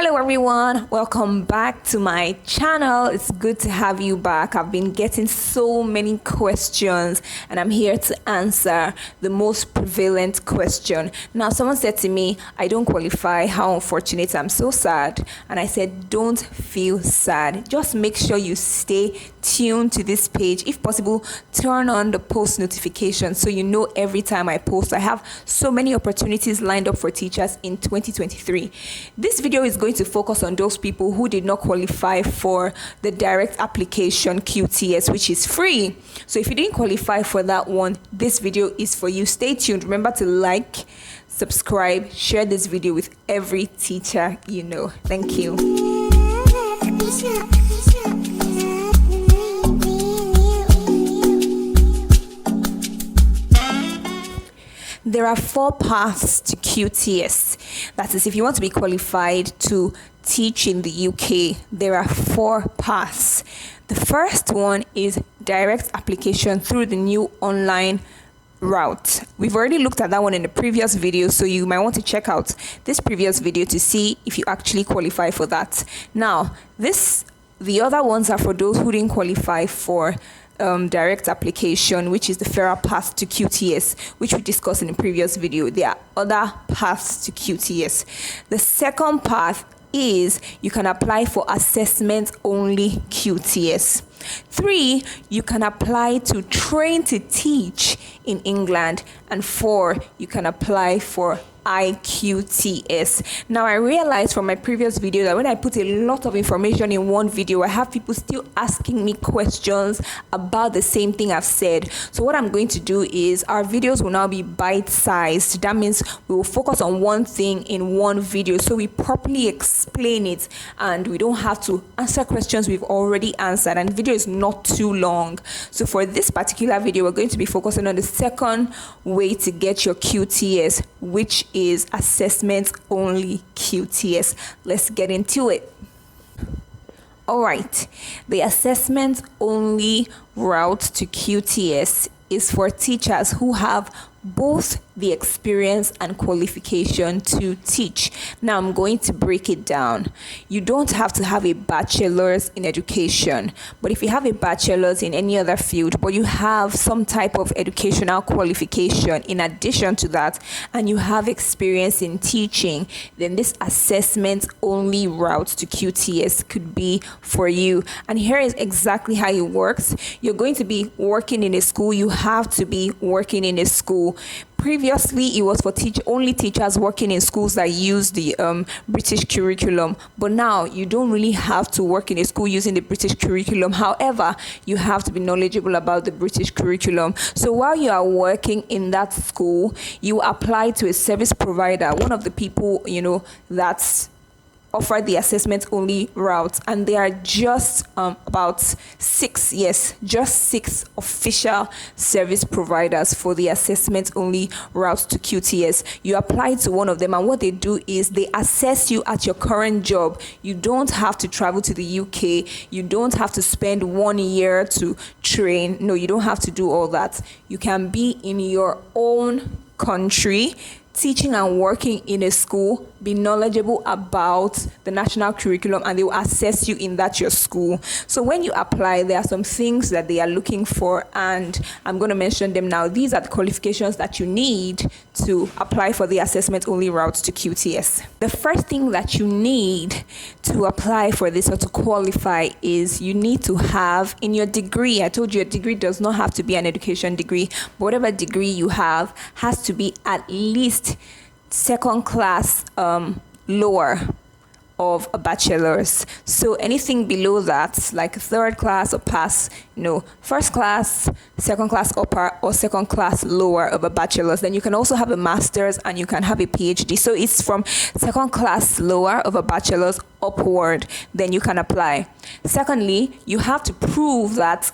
Hello everyone, welcome back to my channel. It's good to have you back. I've been getting so many questions and I'm here to answer the most prevalent question. Now someone said to me, I don't qualify, how unfortunate, I'm so sad. And I said, don't feel sad. Just make sure you stay tuned to this page. If possible, turn on the post notification so you know every time I post. I have so many opportunities lined up for teachers in 2023. This video is going to focus on those people who did not qualify for the direct application QTS, which is free. So if you didn't qualify for that one, this video is for you. Stay tuned. Remember to like, subscribe, share this video with every teacher you know. Thank you. There are 4 paths to QTS. That is, if you want to be qualified to teach in the UK, there are 4 paths. The first one is direct application through the new online route. We've already looked at that one in the previous video, so you might want to check out this previous video to see if you actually qualify for that. Now, the other ones are for those who didn't qualify for direct application, which is the fairer path to QTS, which we discussed in the previous video. There are other paths to QTS. The second path is you can apply for assessment only QTS. 3, you can apply to train to teach in England. And 4, you can apply for IQTS. Now I realized from my previous video that when I put a lot of information in one video, I have people still asking me questions about the same thing I've said. So what I'm going to do is our videos will now be bite-sized. That means we will focus on one thing in one video, so we properly explain it and we don't have to answer questions we've already answered, and the video is not too long. So for this particular video, we're going to be focusing on the second way to get your QTS, which is assessment only QTS. Let's get into it. All right, the assessment only route to QTS is for teachers who have both the experience and qualification to teach. Now I'm going to break it down. You don't have to have a bachelor's in education, but if you have a bachelor's in any other field, but you have some type of educational qualification in addition to that, and you have experience in teaching, then this assessment only route to QTS could be for you. And here is exactly how it works. You're going to be working in a school. You have to be working in a school. Previously, it was for only teachers working in schools that use the British curriculum. But now, you don't really have to work in a school using the British curriculum. However, you have to be knowledgeable about the British curriculum. So while you are working in that school, you apply to a service provider, one of the people, that's offer the assessment only route, and there are just about 6 official service providers for the assessment only route to QTS. You apply to one of them, and what they do is they assess you at your current job. You don't have to travel to the UK. You don't have to spend 1 year to train. No, you don't have to do all that. You can be in your own country teaching and working in a school, be knowledgeable about the national curriculum, and they will assess you in that your school. So when you apply, there are some things that they are looking for, and I'm going to mention them now. These are the qualifications that you need to apply for the assessment only route to QTS. The first thing that you need to apply for this or to qualify is you need to have in your degree, I told you a degree does not have to be an education degree, but whatever degree you have has to be at least second class lower of a bachelor's. So anything below that, like third class or pass, first class, second class upper, or second class lower of a bachelor's. Then you can also have a master's and you can have a PhD. So it's from second class lower of a bachelor's upward, then you can apply. Secondly, you have to prove that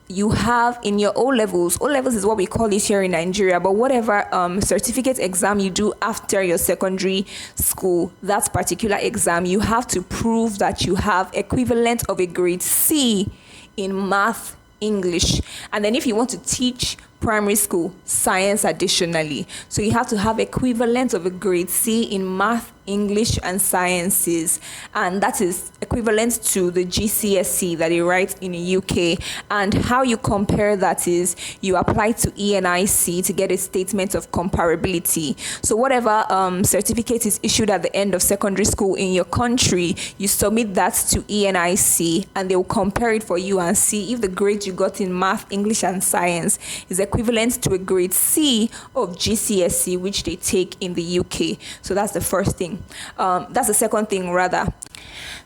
you have in your O-levels is what we call it here in Nigeria, but whatever certificate exam you do after your secondary school, that particular exam, you have to prove that you have equivalent of a grade C in math, English. And then if you want to teach primary school, science additionally. So you have to have equivalent of a grade C in math, English and Sciences, and that is equivalent to the GCSE that they write in the UK. And how you compare that is you apply to ENIC to get a statement of comparability. So whatever certificate is issued at the end of secondary school in your country, you submit that to ENIC and they will compare it for you and see if the grade you got in math, English and science is equivalent to a grade C of GCSE, which they take in the UK. So that's the first thing. That's the second thing rather.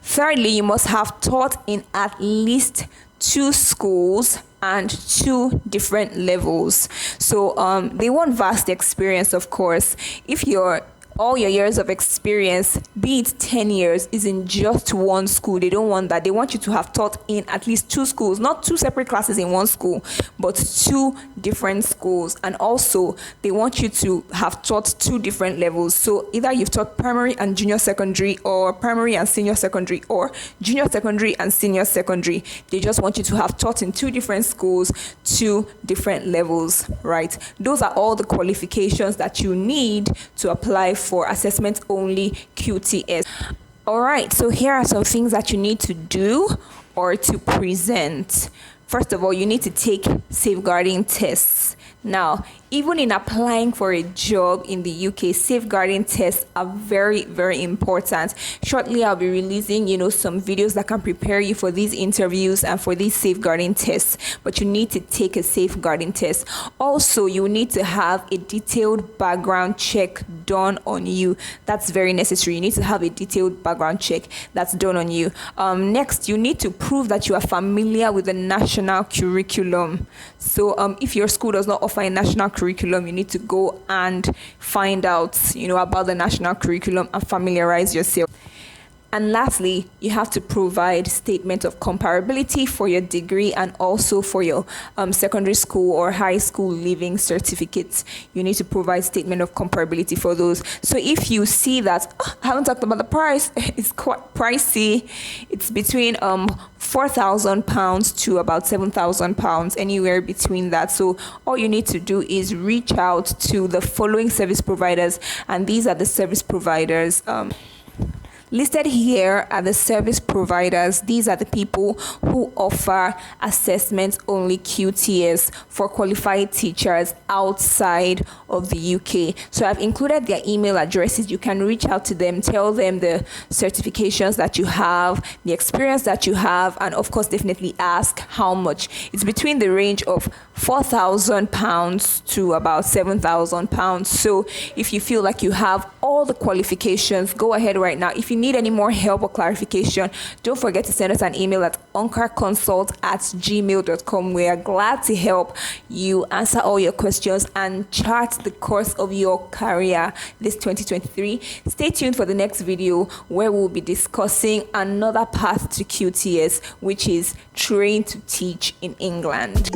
Thirdly, you must have taught in at least 2 schools and 2 different levels. So they want vast experience, of course. If all your years of experience, be it 10 years, is in just one school, they don't want that. They want you to have taught in at least 2 schools, not 2 separate classes in one school, but 2 different schools. And also they want you to have taught 2 different levels. So either you've taught primary and junior secondary, or primary and senior secondary, or junior secondary and senior secondary. They just want you to have taught in 2 different schools, 2 different levels, right? Those are all the qualifications that you need to apply for assessment only QTS. All right, so here are some things that you need to do or to present. First of all, you need to take safeguarding tests. Now, even in applying for a job in the UK, safeguarding tests are very, very important. Shortly, I'll be releasing, some videos that can prepare you for these interviews and for these safeguarding tests. But you need to take a safeguarding test. Also, you need to have a detailed background check done on you. That's very necessary. You need to have a detailed background check that's done on you. Next, you need to prove that you are familiar with the national curriculum. So if your school does not offer a national curriculum, you need to go and find out, about the national curriculum and familiarize yourself. And lastly, you have to provide statement of comparability for your degree and also for your secondary school or high school leaving certificates. You need to provide statement of comparability for those. So if you see that, I haven't talked about the price, it's quite pricey. It's between £4,000 to about £7,000, anywhere between that. So all you need to do is reach out to the following service providers, and these are the service providers. Listed here are the service providers. These are the people who offer assessment only QTS for qualified teachers outside of the UK. So I've included their email addresses. You can reach out to them, tell them the certifications that you have, the experience that you have, and of course definitely ask how much. It's between the range of £4,000 to about £7,000. So if you feel like you have all the qualifications, go ahead right now. If you need any more help or clarification, don't forget to send us an email at oncarconsult@gmail.com. We are glad to help you answer all your questions and chart the course of your career this 2023. Stay tuned for the next video where we'll be discussing another path to QTS, which is train to teach in England.